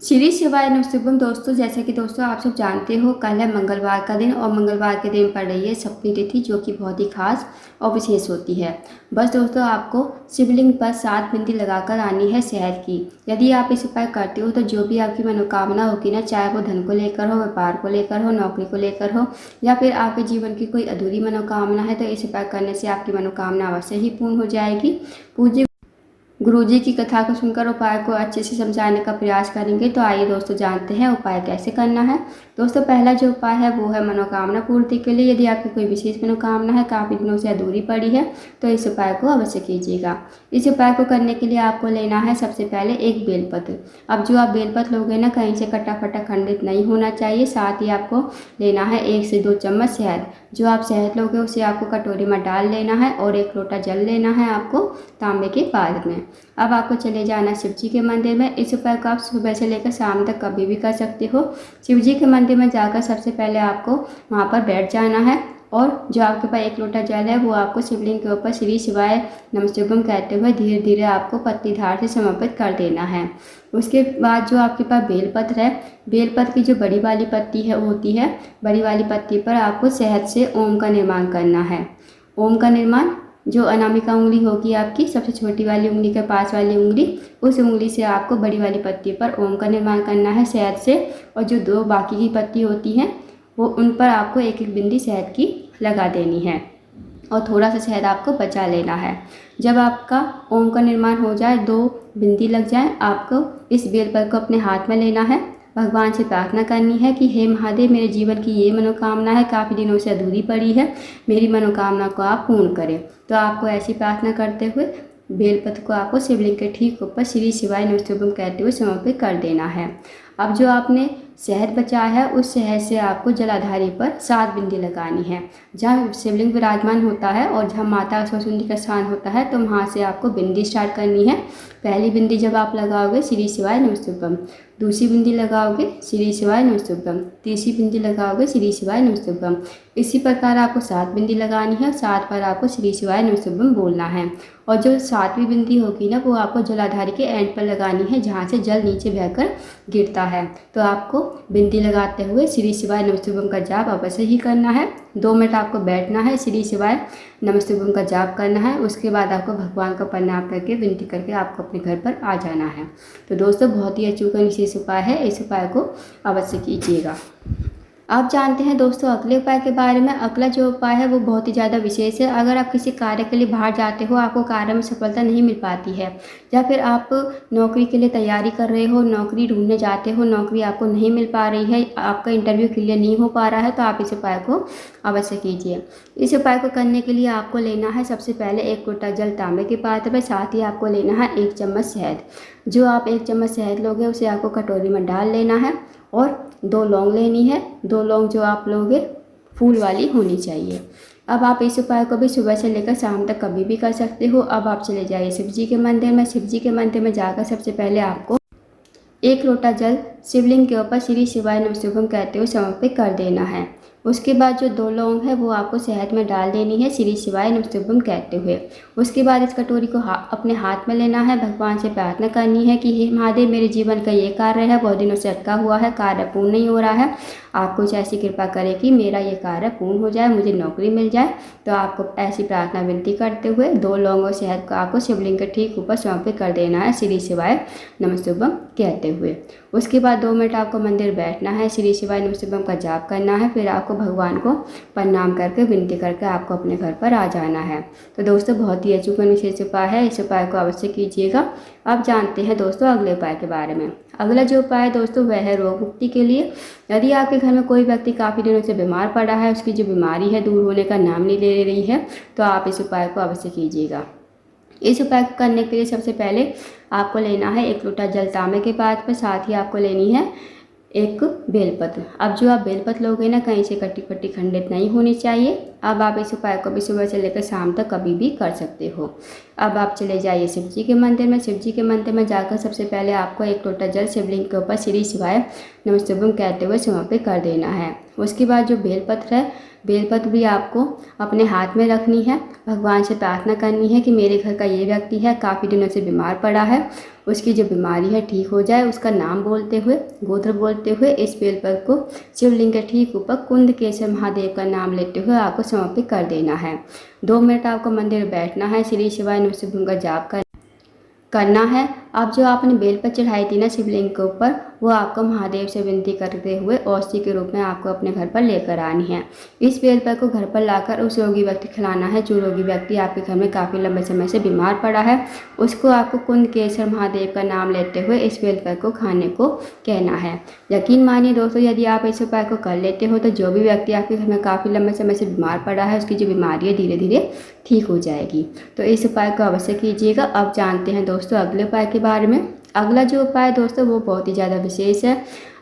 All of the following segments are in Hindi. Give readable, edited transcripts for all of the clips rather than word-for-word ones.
श्री शिवाय नमस्तुभ्यम दोस्तों, जैसा कि दोस्तों आप सब जानते हो, कल है मंगलवार का दिन और मंगलवार के दिन पड़ रही है सप्तमी तिथि, जो कि बहुत ही खास और विशेष होती है। बस दोस्तों, आपको शिवलिंग पर 7 बिंदी लगाकर आनी है शहद की। यदि आप इस उपाय करते हो तो जो भी आपकी मनोकामना होगी ना, चाहे वो धन को लेकर हो, व्यापार को लेकर हो, नौकरी को लेकर हो, या फिर आपके जीवन की कोई अधूरी मनोकामना है, तो इस उपाय करने से आपकी मनोकामना अवश्य ही पूर्ण हो जाएगी। पूज्य गुरुजी की कथा को सुनकर उपाय को अच्छे से समझाने का प्रयास करेंगे। तो आइए दोस्तों, जानते हैं उपाय कैसे करना है। दोस्तों, पहला जो उपाय है वो है मनोकामना पूर्ति के लिए। यदि आपकी कोई विशेष मनोकामना है, काफ़ी दिनों से अधूरी पड़ी है, तो इस उपाय को अवश्य कीजिएगा। इस उपाय को करने के लिए आपको लेना है सबसे पहले एक बेलपत्र। अब जो आप बेलपत्र लोगे ना, कहीं से कटा फटा खंडित नहीं होना चाहिए। साथ ही आपको लेना है 1 से 2 चम्मच शहद। जो आप शहद लोगे उसे आपको कटोरी में डाल लेना है और 1 लोटा जल लेना है आपको तांबे के पात्र में। अब आपको चले जाना शिव जी के मंदिर में। इस उपाय को आप सुबह से लेकर शाम तक कभी भी कर सकते हो। शिव जी के मंदिर में जाकर सबसे पहले आपको वहाँ पर बैठ जाना है और जो आपके पास 1 लोटा जल है वो आपको शिवलिंग के ऊपर श्री शिवाय नमस्तुभ्यम कहते हुए धीरे धीरे आपको पत्ती धार से समर्पित कर देना है। उसके बाद जो आपके पास बेलपत्र है, बेलपत्र की जो बड़ी वाली पत्ती है होती है, बड़ी वाली पत्ती पर आपको शहद से ओम का निर्माण करना है। ओम का निर्माण जो अनामिका उंगली होगी आपकी, सबसे छोटी वाली उंगली के पास वाली उंगली, उस उंगली से आपको बड़ी वाली पत्ती पर ओम का निर्माण करना है शहद से। और जो 2 बाकी की पत्ती होती हैं वो उन पर आपको 1-1 बिंदी शहद की लगा देनी है और थोड़ा सा शहद आपको बचा लेना है। जब आपका ओम का निर्माण हो जाए, 2 बिंदी लग जाए, आपको इस बेलपत्र को अपने हाथ में लेना है। भगवान से प्रार्थना करनी है कि हे महादेव, मेरे जीवन की ये मनोकामना है, काफ़ी दिनों से अधूरी पड़ी है, मेरी मनोकामना को आप पूर्ण करें। तो आपको ऐसी प्रार्थना करते हुए बेलपत्र को आपको शिवलिंग के ठीक ऊपर श्री शिवाय नमस्तुभ्यम कहते हुए समर्पित कर देना है। अब जो आपने शहद बचाया है, उस शहद से आपको जलाधारी पर 7 बिंदी लगानी है। जहाँ शिवलिंग विराजमान होता है और जहाँ माता सरस्वती का स्थान होता है, तो वहाँ से आपको बिंदी स्टार्ट करनी है। पहली बिंदी जब आप लगाओगे श्री शिवाय नमस्तुभ्यम, दूसरी बिंदी लगाओगे श्री शिवाय नमस्तुभ्यम, तीसरी बिंदी लगाओगे श्री शिवाय नमस्तुभ्यम। इसी प्रकार आपको 7 बिंदी लगानी है। 7 बार आपको श्री शिवाय नमस्तुभ्यम बोलना है। और जो 7वीं बिंदी होगी ना, वो आपको जलाधारी के एंड पर लगानी है, जहाँ से जल नीचे बहकर गिरता है। तो आपको बिंदी लगाते हुए श्री शिवाय नमस्तुभ्यम का जाप अवश्य ही करना है। 2 मिनट आपको बैठना है, श्री शिवाय नमस्तुभ्यम का जाप करना है। उसके बाद आपको भगवान को प्रणाम करके विनती करके आपको अपने घर पर आ जाना है। तो दोस्तों, बहुत ही अचूक विशेष उपाय है, इस उपाय को अवश्य कीजिएगा। आप जानते हैं दोस्तों अगले उपाय के बारे में। अगला जो उपाय है वो बहुत ही ज़्यादा विशेष है। अगर आप किसी कार्य के लिए बाहर जाते हो, आपको कार्य में सफलता नहीं मिल पाती है, या फिर आप नौकरी के लिए तैयारी कर रहे हो, नौकरी ढूंढने जाते हो, नौकरी आपको नहीं मिल पा रही है, आपका इंटरव्यू क्लियर नहीं हो पा रहा है, तो आप इस उपाय को अवश्य कीजिए। इस उपाय को करने के लिए आपको लेना है सबसे पहले 1 लोटा जल तांबे के पात्र में। साथ ही आपको लेना है 1 चम्मच शहद। जो आप 1 चम्मच शहद लोगे उसे आपको कटोरी में डाल लेना है और 2 लौंग लेनी है। 2 लौंग जो आप लोगे फूल वाली होनी चाहिए। अब आप इस उपाय को भी सुबह से लेकर शाम तक कभी भी कर सकते हो। अब आप चले जाइए शिव जी के मंदिर में। शिव जी के मंदिर में जाकर सबसे पहले आपको 1 लोटा जल शिवलिंग के ऊपर श्री शिवाय नमस्तुभ्यम कहते हुए समर्पित कर देना है। उसके बाद जो 2 लौंग है वो आपको शहद में डाल देनी है श्री शिवाय नमस्तुभ्यम कहते हुए। उसके बाद इस कटोरी को अपने हाथ में लेना है। भगवान से प्रार्थना करनी है कि हे महादेव, मेरे जीवन का ये कार्य है, बहुत दिनों से अटका हुआ है, कार्य पूर्ण नहीं हो रहा है, आप कुछ ऐसी कृपा करें कि मेरा ये कार्य पूर्ण हो जाए, मुझे नौकरी मिल जाए। तो आपको ऐसी प्रार्थना विनती करते हुए 2 लौंग और शहद को आपको शिवलिंग के ठीक ऊपर समर्पित कर देना है श्री शिवाय नमस्तुभ्यम कहते हुए। उसके बाद 2 मिनट आपको मंदिर बैठना है, श्री शिवाय नमस्तुभ्यम का जाप करना है। फिर आपको भगवान को प्रणाम करके विनती करके आपको अपने घर पर आ जाना है। तो दोस्तों, बहुत ही अचूक विशेष उपाय है, इस उपाय को अवश्य कीजिएगा। अब जानते हैं दोस्तों अगले उपाय के बारे में। अगला जो उपाय है दोस्तों वह है रोग मुक्ति के लिए। यदि आपके घर में कोई व्यक्ति काफ़ी दिनों से बीमार पड़ा है, उसकी जो बीमारी है दूर होने का नाम नहीं ले रही है, तो आप इस उपाय को अवश्य कीजिएगा। इस उपाय को करने के लिए सबसे पहले आपको लेना है 1 लोटा जल तांबे के पात्र पर। साथ ही आपको लेनी है 1 बेलपत्र। अब जो आप बेलपत्र लोगे ना, कहीं से कटी पट्टी खंडित नहीं होनी चाहिए। अब आप इस उपाय को भी सुबह से लेकर शाम तक कभी भी कर सकते हो। अब आप चले जाइए शिव जी के मंदिर में। शिव जी के मंदिर में जाकर सबसे पहले आपको एक लोटा जल शिवलिंग के ऊपर श्री शिवाय नमस्तुभ्यं कहते हुए समर्पित कर देना है। उसके बाद जो बेलपत्र है, बेलपत्र भी आपको अपने हाथ में रखनी है। भगवान से प्रार्थना करनी है कि मेरे घर का ये व्यक्ति है, काफ़ी दिनों से बीमार पड़ा है, उसकी जो बीमारी है ठीक हो जाए। उसका नाम बोलते हुए, गोत्र बोलते हुए इस बेलपत्र को शिवलिंग के ठीक ऊपर कुंदकेश्वर महादेव का नाम लेते हुए आपको समर्पित कर देना है। 2 मिनट आपको मंदिर में बैठना है, श्री शिवाय नमस्तुभ्यं का जाप करना है। अब जो आपने बेलपत्र चढ़ाई थी ना शिवलिंग के ऊपर, वो आपको महादेव से विनती करते हुए औषधि के रूप में आपको अपने घर पर लेकर आनी है। इस बेलपत्र को घर पर लाकर उस रोगी व्यक्ति खिलाना है जो रोगी व्यक्ति आपके घर में काफ़ी लंबे समय से बीमार पड़ा है। उसको आपको कुंदकेश्वर महादेव का नाम लेते हुए इस बेलपत्र को खाने को कहना है। यकीन मानिए दोस्तों, यदि आप इस उपाय को कर लेते हो तो जो भी व्यक्ति आपके घर में काफ़ी लंबे समय से बीमार पड़ा है, उसकी जो बीमारी है धीरे धीरे ठीक हो जाएगी। तो इस उपाय को अवश्य कीजिएगा। अब जानते हैं दोस्तों अगले उपाय के बारे में। अगला जो उपाय दोस्तों वो बहुत ही ज़्यादा विशेष है।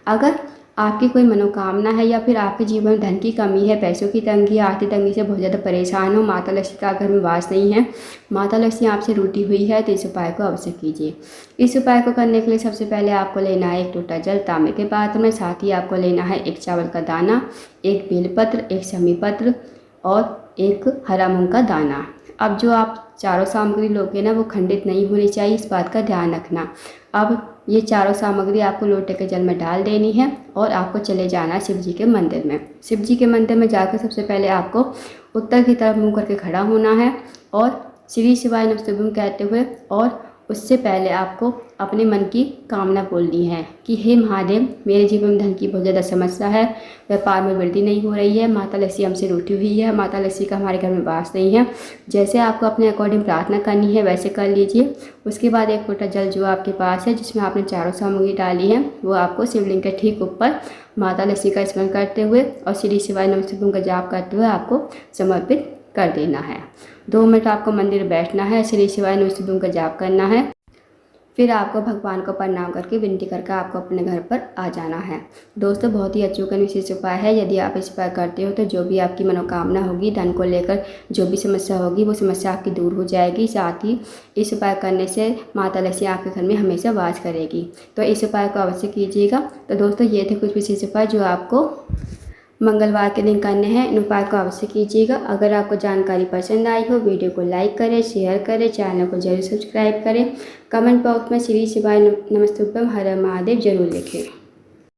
अगर आपकी कोई मनोकामना है या फिर आपके जीवन में धन की कमी है, पैसों की तंगी है, आर्थिक तंगी से बहुत ज़्यादा परेशान हो, माता लक्ष्मी का घर में वास नहीं है, माता लक्ष्मी आपसे रूठी हुई है, तो इस उपाय को अवश्य कीजिए। इस उपाय को करने के लिए सबसे पहले आपको लेना है एक लोटा जल तांबे के पात्र में। साथ ही आपको लेना है एक चावल का दाना, एक बेलपत्र, एक शमी पत्र और एक हरा मूंग का दाना। अब जो आप चारों सामग्री लोगे ना वो खंडित नहीं होनी चाहिए, इस बात का ध्यान रखना। अब ये चारों सामग्री आपको लोटे के जल में डाल देनी है और आपको चले जाना है शिव जी के मंदिर में। शिव जी के मंदिर में जाकर सबसे पहले आपको उत्तर की तरफ मुंह करके खड़ा होना है और श्री शिवाय नमस्तुभ्यं कहते हुए, और उससे पहले आपको अपने मन की कामना बोलनी है कि हे महादेव, मेरे जीवन में धन की बहुत ज़्यादा समस्या है, व्यापार में वृद्धि नहीं हो रही है, माता लक्ष्मी हमसे रूठी हुई है, माता लक्ष्मी का हमारे घर में वास नहीं है। जैसे आपको अपने अकॉर्डिंग प्रार्थना करनी है वैसे कर लीजिए। उसके बाद एक लोटा जल जो आपके पास है जिसमें आपने चारों सामग्री डाली है, वो आपको शिवलिंग के ठीक ऊपर माता लक्ष्मी का स्मरण करते हुए और श्री शिवाय नमस्तुभ्यं का जाप करते हुए आपको समर्पित कर देना है। 2 मिनट आपको मंदिर बैठना है, श्री शिवाय नमस्तुभ्यं का जाप करना है, फिर आपको भगवान को प्रणाम करके विनती करके आपको अपने घर पर आ जाना है। दोस्तों बहुत ही अचूक विशेष उपाय है। यदि आप इस उपाय करते हो तो जो भी आपकी मनोकामना होगी, धन को लेकर जो भी समस्या होगी वो समस्या आपकी दूर हो जाएगी। साथ ही इस उपाय करने से माता लक्ष्मी आपके घर में हमेशा वास करेगी। तो इस उपाय को अवश्य कीजिएगा। तो दोस्तों ये थे कुछ विशेष उपाय जो आपको मंगलवार के दिन करने हैं। इन उपाय को अवश्य कीजिएगा। अगर आपको जानकारी पसंद आई हो, वीडियो को लाइक करें, शेयर करें, चैनल को जरूर सब्सक्राइब करें, कमेंट बॉक्स में श्री शिवाय नमस्तुभ्यं हर हर महादेव जरूर लिखें।